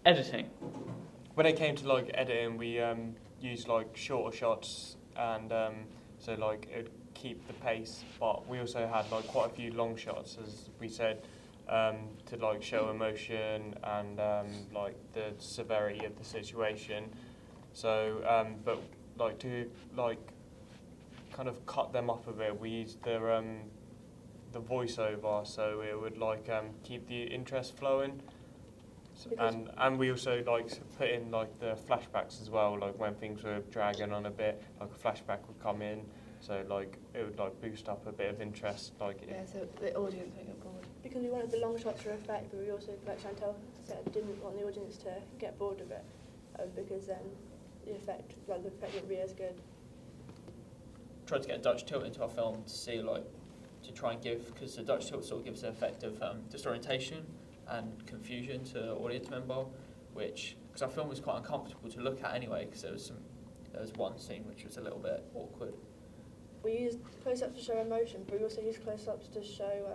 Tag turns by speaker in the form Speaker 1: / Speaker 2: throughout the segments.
Speaker 1: Editing.
Speaker 2: When it came to like editing, we used like shorter shots, and so like it would keep the pace. But we also had like quite a few long shots, as we said, to like show emotion and like the severity of the situation. So, but like to like kind of cut them up a bit, we used the voiceover, so it would like keep the interest flowing. And we also like put in like the flashbacks as well, like when things were dragging on a bit, like a flashback would come in, so like it would like boost up a bit of interest, like
Speaker 3: so the audience won't get bored.
Speaker 4: Because we wanted the long shots for effect, but we also, like Chantal said, didn't want the audience to get bored of it, because then the effect wouldn't be as good.
Speaker 1: Tried to get a Dutch tilt into our film to see to try and give, because the Dutch tilt sort of gives the effect of disorientation and confusion to the audience member, which, because our film was quite uncomfortable to look at anyway, because there was one scene which was a little bit awkward.
Speaker 4: We used close-ups to show emotion, but we also used close-ups to show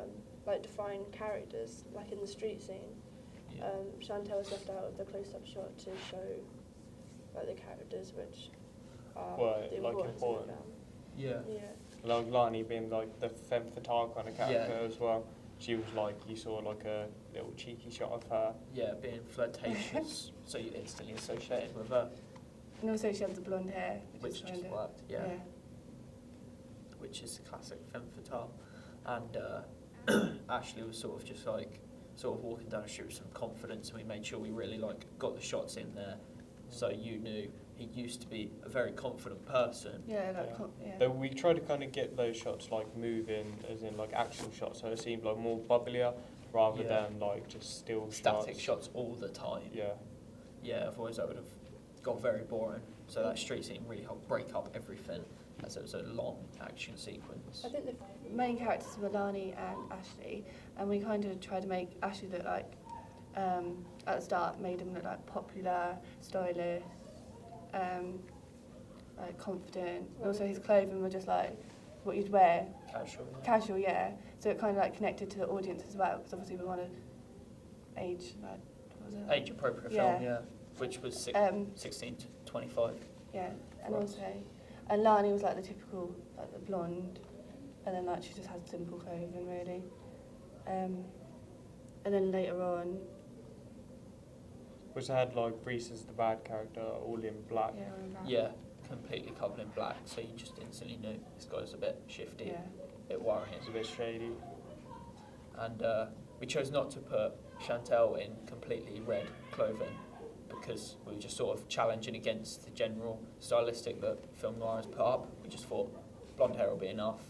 Speaker 4: define characters, like in the street scene.
Speaker 1: Yeah.
Speaker 4: Chantal was left out of the close-up shot to show the characters, which are the importance of the film.
Speaker 1: Yeah.
Speaker 2: like Lani being like the femme fatale kind of character as well. She was like, you saw like a little cheeky shot of her.
Speaker 1: Yeah, being flirtatious, so you instantly associate it with her.
Speaker 3: And also she had the blonde hair.
Speaker 1: Which just worked, yeah. Which is classic femme fatale. And Ashley was sort of walking down the street with some confidence, and we made sure we really got the shots in there, so you knew he used to be a very confident person.
Speaker 2: Though we tried to kind of get those shots like moving, as in like actual shots, so it seemed like more bubblier rather than like just still
Speaker 1: static shots all the time. Yeah, otherwise that would have got very boring. So that street scene really helped break up everything, as it was a long action sequence.
Speaker 3: I think the main characters were Lani and Ashley, and we kind of tried to make Ashley look like, at the start, made him look like popular, stylish, like confident. Also his clothing were just like what you'd wear. Casual, yeah. So it kind of like connected to the audience as well, because obviously we wanted age, what was it?
Speaker 1: Age appropriate film, yeah. Which was 16 to 25.
Speaker 3: Yeah, and also, and Lani was like the typical, like the blonde, and then like she just had simple clothing really. And then later on,
Speaker 2: which had like Reese as the bad character, all in black.
Speaker 1: Yeah, completely covered in black, so you just instantly knew this guy's a bit shifty, a bit worrying.
Speaker 2: It's a bit shady.
Speaker 1: And we chose not to put Chantal in completely red clothing, because we were just sort of challenging against the general stylistic that film noir has put up. We just thought blonde hair will be enough.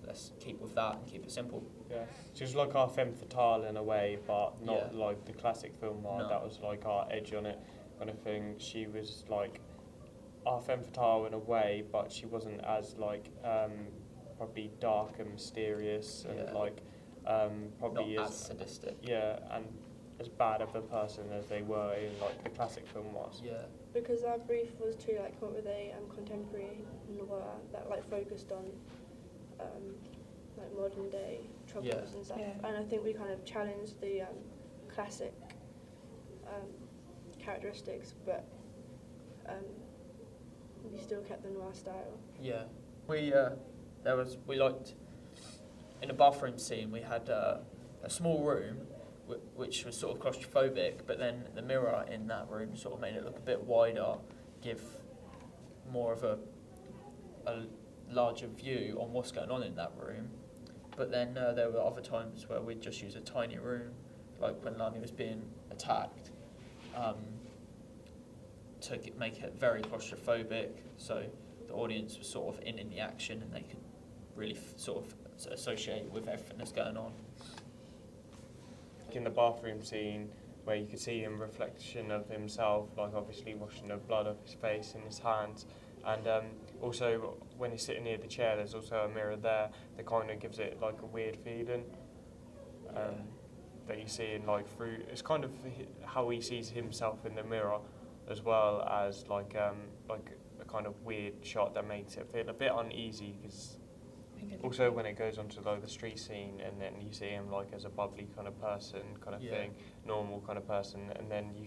Speaker 1: Let's keep with that and keep it simple.
Speaker 2: Yeah, she was like our femme fatale in a way, but not like the classic film noir.
Speaker 1: No.
Speaker 2: That was like our edge on it kind of thing. She was like our femme fatale in a way, but she wasn't as like probably dark and mysterious and like probably
Speaker 1: not as sadistic.
Speaker 2: Yeah, and as bad of a person as they were in like the classic film was.
Speaker 4: Yeah. Because our brief was to like what were they contemporary noir that like focused on like modern day troubles and stuff. And I think we kind of challenged the classic characteristics, but we still kept the noir style.
Speaker 1: Yeah, we liked in a bathroom scene we had a small room which was sort of claustrophobic, but then the mirror in that room sort of made it look a bit wider, give more of a larger view on what's going on in that room. But then there were other times where we'd just use a tiny room, like when Lani was being attacked, to make it very claustrophobic, so the audience was sort of in the action and they could really sort of associate with everything that's going on.
Speaker 2: In the bathroom scene, where you could see him reflection of himself, like obviously washing the blood off his face and his hands, and also when he's sitting near the chair, there's also a mirror there that kind of gives it like a weird feeling that you see in like through. It's kind of how he sees himself in the mirror, as well as like a kind of weird shot that makes it feel a bit uneasy, because also when it goes onto like the street scene and then you see him like as a bubbly kind of person kind of thing, normal kind of person, and then you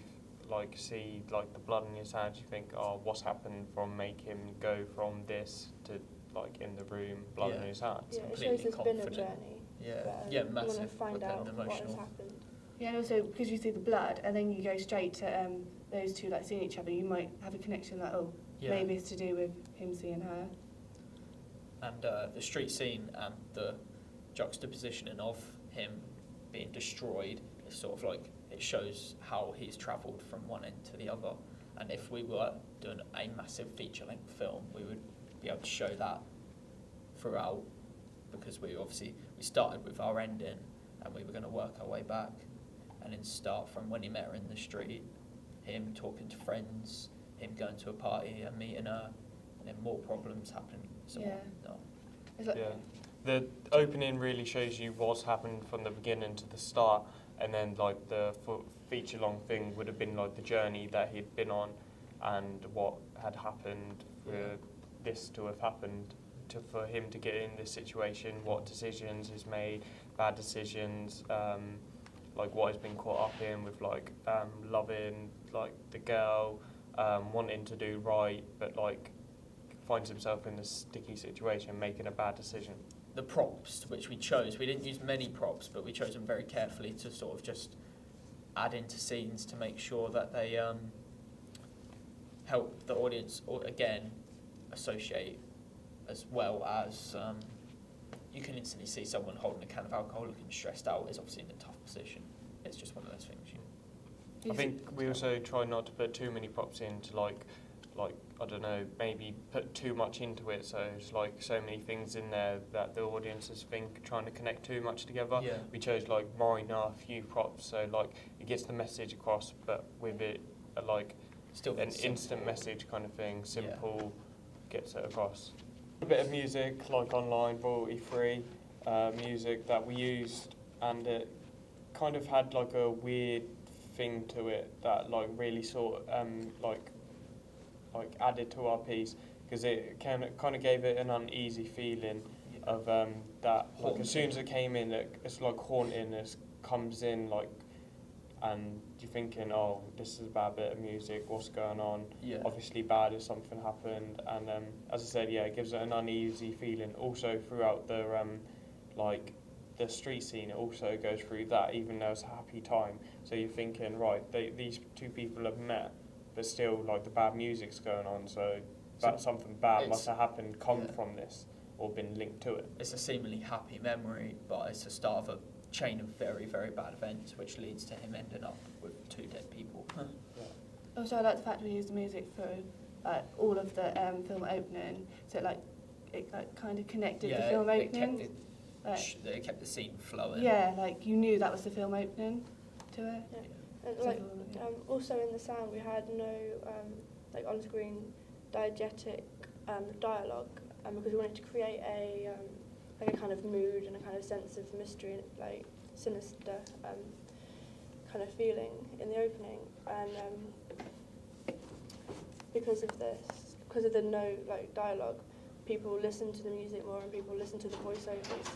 Speaker 2: like see like the blood in his hands, you think, oh, what's happened from make him go from this to like in the room, blood in his hands.
Speaker 4: Yeah, it
Speaker 1: Completely
Speaker 4: shows there's been a
Speaker 1: confident.
Speaker 4: journey.
Speaker 1: Yeah,
Speaker 4: But,
Speaker 1: yeah,
Speaker 4: you want
Speaker 1: massive.
Speaker 4: to find
Speaker 1: but then
Speaker 4: out what has
Speaker 1: emotional.
Speaker 4: happened.
Speaker 3: Yeah, and also because you see the blood and then you go straight to those two like seeing each other, you might have a connection like, oh,
Speaker 1: Yeah.
Speaker 3: maybe it's to do with him seeing her.
Speaker 1: And the street scene and the juxtapositioning of him being destroyed is sort of like, it shows how he's travelled from one end to the other. And if we were doing a massive feature-length film, we would be able to show that throughout, because we started with our ending and we were going to work our way back and then start from when he met her in the street, him talking to friends, him going to a party and meeting her, and then more problems happening. So
Speaker 3: Yeah.
Speaker 1: no.
Speaker 3: It's like,
Speaker 2: Yeah. The opening really shows you what's happened from the beginning to the start, and then like the feature-long thing would have been like the journey that he'd been on, and what had happened for this to have happened, for him to get in this situation, what decisions he's made, bad decisions, like what he's been caught up in with like loving like the girl, wanting to do right, but like finds himself in this sticky situation, making a bad decision.
Speaker 1: The props which we chose, we didn't use many props, but we chose them very carefully to sort of just add into scenes to make sure that they help the audience, or again, associate, as well as you can instantly see someone holding a can of alcohol looking stressed out is obviously in a tough position. It's just one of those things.
Speaker 2: I think we also try not to put too many props in to like I don't know, maybe put too much into it, so it's like so many things in there that the audiences think trying to connect too much together.
Speaker 1: Yeah.
Speaker 2: We chose like minor few props, so like it gets the message across, but with it like
Speaker 1: Still
Speaker 2: an
Speaker 1: simple.
Speaker 2: instant message kind of thing, simple, gets it across. A bit of music, like online, royalty-free music that we used, and it kind of had like a weird thing to it that like really sort like added to our piece, because it kind of gave it an uneasy feeling of that like as soon as it came in, it's like haunting. It comes in like, and you're thinking, oh, this is a bad bit of music, what's going on?
Speaker 1: Yeah.
Speaker 2: Obviously bad if something happened, and as I said, it gives it an uneasy feeling. Also throughout the like the street scene, it also goes through that, even though it's a happy time. So you're thinking, right, these two people have met, but still like the bad music's going on, so something bad must have happened from this, or been linked to it.
Speaker 1: It's a seemingly happy memory, but it's the start of a chain of very, very bad events, which leads to him ending up with 2 dead people.
Speaker 3: Also, I like the fact we used the music through all of the film opening, so it kind of connected the film opening.
Speaker 1: It kept the scene flowing.
Speaker 3: Yeah, like you knew that was the film opening to it.
Speaker 4: Yeah. And also in the sound we had no like on-screen diegetic dialogue, because we wanted to create a like a kind of mood and a kind of sense of mystery, like sinister kind of feeling in the opening, and because of the no like dialogue, people listen to the music more and people listen to the voiceovers.